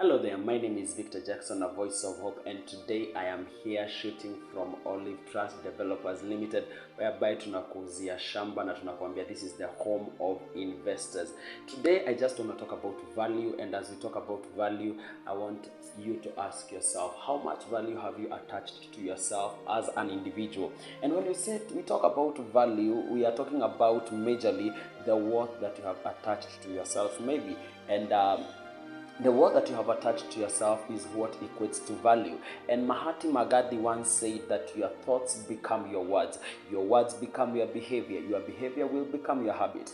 Hello there, my name is Victor Jackson, a voice of hope, and today I am here shooting from Olive Trust Developers Limited, whereby tunakuuzia shamba na tunakuambia this is the home of investors. Today I just want to talk about value, and as we talk about value, I want you to ask yourself, how much value have you attached to yourself as an individual? And when we talk about value, we are talking about majorly the worth that you have attached to yourself, maybe, and the word that you have attached to yourself is what equates to value. And Mahatma Gandhi once said that your thoughts become your words become your behavior will become your habit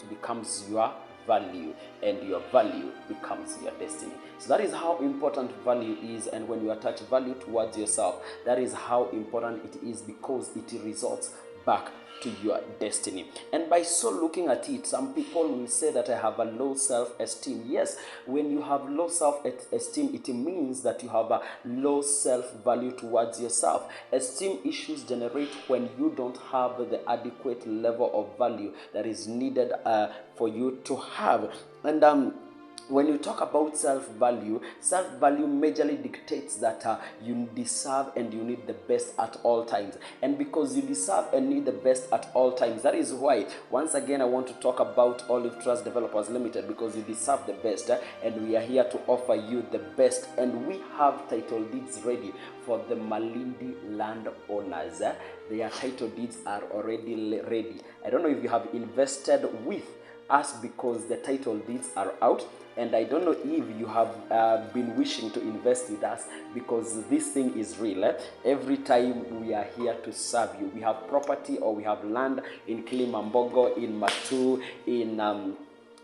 becomes your value, and your value becomes your destiny. So that is how important value is, and when you attach value towards yourself, that is how important it is, because it results back to your destiny. And by so looking at it, some people will say that I have a low self-esteem. Yes, when you have low self-esteem, it means that you have a low self-value towards yourself. Esteem issues generate when you don't have the adequate level of value that is needed for you to have. And when you talk about self-value majorly dictates that you deserve and you need the best at all times. And because you deserve and need the best at all times, that is why, once again, I want to talk about Olive Trust Developers Limited, because you deserve the best, and we are here to offer you the best. And we have title deeds ready for the Malindi landowners. Their title deeds are already ready. I don't know if you have invested with us, because the title deeds are out, and I don't know if you have been wishing to invest with us, because this thing is real. Every time we are here to serve you. We have property or we have land in Kilimambogo, in Matu, in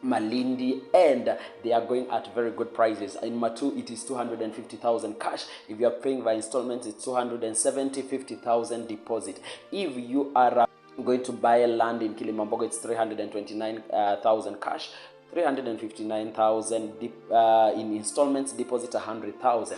Malindi, and they are going at very good prices. In Matu, it is 250,000 cash. If you are paying by installments, it's 50,000 deposit. If you are going to buy a land in Kilimambogo, it's 329,000 cash, 359,000 in installments, deposit 100,000.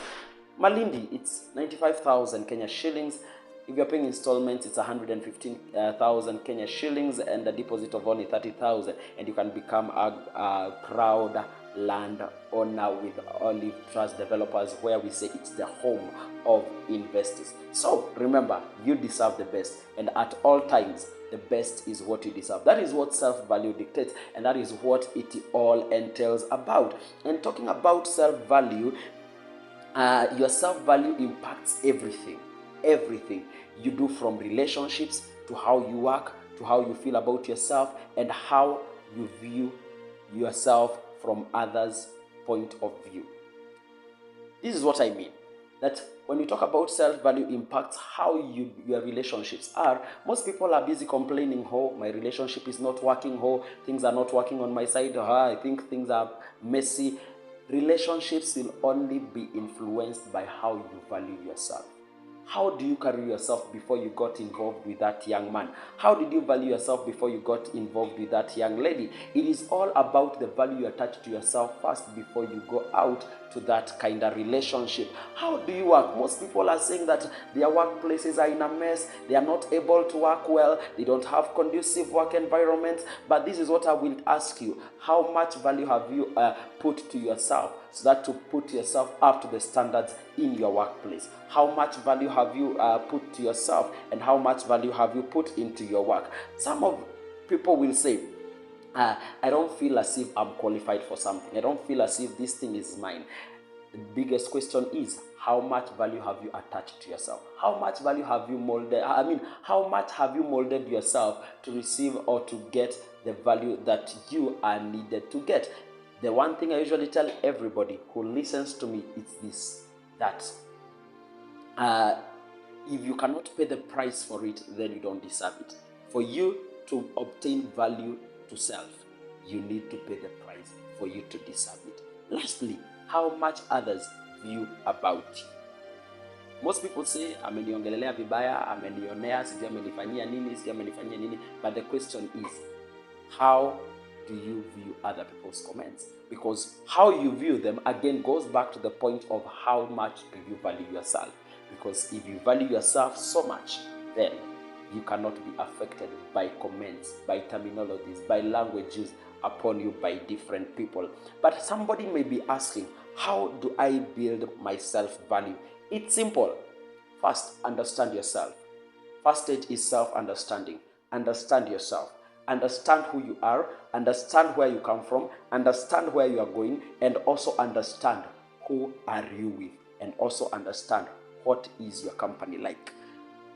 Malindi, it's 95,000 Kenya shillings. If you're paying installments, it's 115,000 Kenya shillings, and a deposit of only 30,000, and you can become a proud land owner with Olive Trust Developers, where we say it's the home of investors. So remember, you deserve the best, and at all times, the best is what you deserve. That is what self-value dictates, and that is what it all entails about. And talking about self-value, your self-value impacts everything you do, from relationships to how you work, to how you feel about yourself, and how you view yourself from others' point of view. This is what I mean, that when you talk about self-value impacts how your relationships are. Most people are busy complaining, oh, my relationship is not working, oh, things are not working on my side, I think things are messy. Relationships will only be influenced by how you value yourself. How do you carry yourself before you got involved with that young man? How did you value yourself before you got involved with that young lady? It is all about the value you attach to yourself first before you go out to that kind of relationship. How do you work? Most people are saying that their workplaces are in a mess. They are not able to work well. They don't have conducive work environments. But this is what I will ask you. How much value have you put to yourself, so that to put yourself up to the standards in your workplace? How much value have you put to yourself, and how much value have you put into your work? Some of people will say, I don't feel as if I'm qualified for something. I don't feel as if this thing is mine. The biggest question is, how much value have you attached to yourself? How much value have you molded? How much have you molded yourself to receive or to get the value that you are needed to get? The one thing I usually tell everybody who listens to me is this, that if you cannot pay the price for it, then you don't deserve it. For you to obtain value to self, you need to pay the price for you to deserve it. Lastly, how much others view about you. Most people say, ameniongelelea vibaya, amenionea, sijui amenifanyia nini, but the question is, how do you view other people's comments? Because how you view them, again, goes back to the point of how much do you value yourself. Because if you value yourself so much, then you cannot be affected by comments, by terminologies, by language used upon you by different people. But somebody may be asking, How do I build my self-value? It's simple. First, understand yourself. First stage is self-understanding. Understand yourself. Understand who you are. Understand where you come from. Understand where you are going. And also understand who are you with. And also understand what is your company like.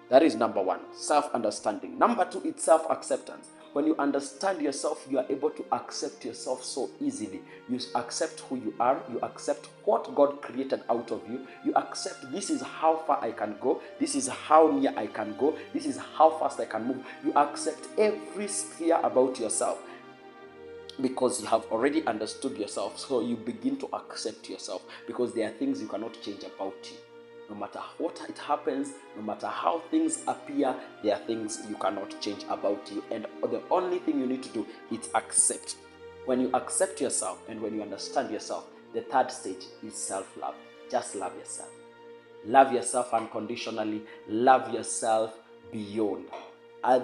That is number one, self-understanding. Number two, it's self-acceptance. When you understand yourself, you are able to accept yourself so easily. You accept who you are. You accept what God created out of you. You accept this is how far I can go. This is how near I can go. This is how fast I can move. You accept every sphere about yourself because you have already understood yourself. So you begin to accept yourself because there are things you cannot change about you. No matter what it happens, no matter how things appear, there are things you cannot change about you. And the only thing you need to do is accept. When you accept yourself and when you understand yourself, the third stage is self-love. Just love yourself. Love yourself unconditionally. Love yourself beyond.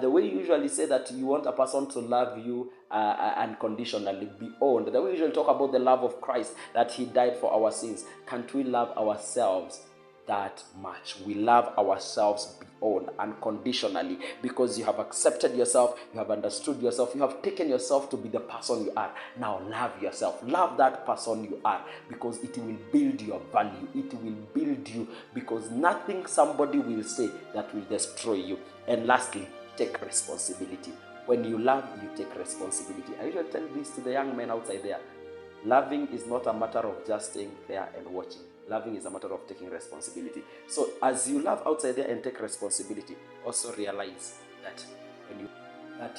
The way you usually say that you want a person to love you unconditionally, beyond. The way we usually talk about the love of Christ, that he died for our sins. Can't we love ourselves that much? We love ourselves beyond, unconditionally, because you have accepted yourself, you have understood yourself, you have taken yourself to be the person you are. Now love yourself. Love that person you are, because it will build your value. It will build you, because nothing somebody will say that will destroy you. And lastly, take responsibility. When you love, you take responsibility. I usually tell this to the young men outside there. Loving is not a matter of just staying there and watching. Loving is a matter of taking responsibility. So as you love outside there and take responsibility, also realize that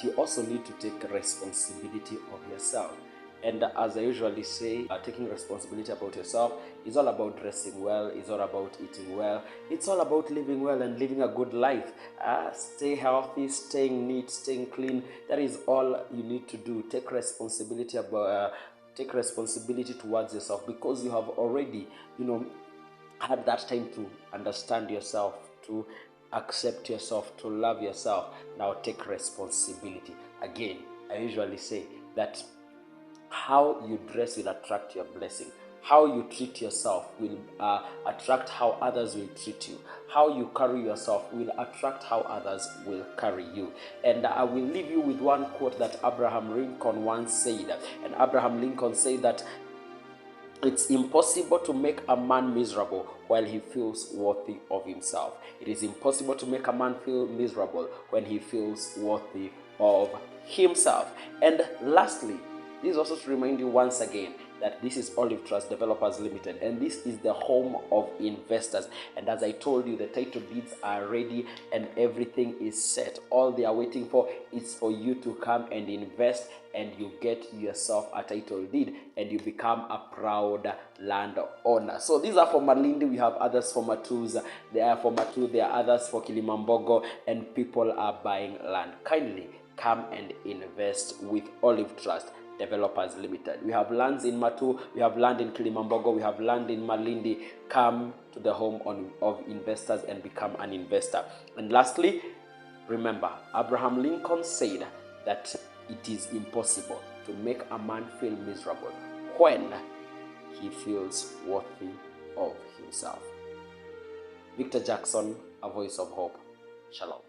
you also need to take responsibility of yourself. And as I usually say, taking responsibility about yourself is all about dressing well, it's all about eating well, it's all about living well and living a good life. Stay healthy, staying neat, staying clean. That is all you need to do. Take responsibility about take responsibility towards yourself, because you have already, had that time to understand yourself, to accept yourself, to love yourself. Now take responsibility. Again, I usually say that how you dress will attract your blessing. How you treat yourself will attract how others will treat you. How you carry yourself will attract how others will carry you. And I will leave you with one quote that Abraham Lincoln once said. And Abraham Lincoln said that it's impossible to make a man miserable while he feels worthy of himself. It is impossible to make a man feel miserable when he feels worthy of himself. And lastly, this is also to remind you once again that this is Olive Trust Developers Limited, and this is the home of investors. And as I told you, the title deeds are ready and everything is set. All they are waiting for is for you to come and invest, and you get yourself a title deed and you become a proud landowner. So these are for Malindi. We have others for Matus. There are for Matu. There are others for Kilimambogo, and people are buying land. Kindly come and invest with Olive Trust Developers Limited. We have lands in Matu, we have land in Kilimambogo, we have land in Malindi. Come to the home of investors and become an investor. And lastly, remember, Abraham Lincoln said that it is impossible to make a man feel miserable when he feels worthy of himself. Victor Jackson, a voice of hope. Shalom.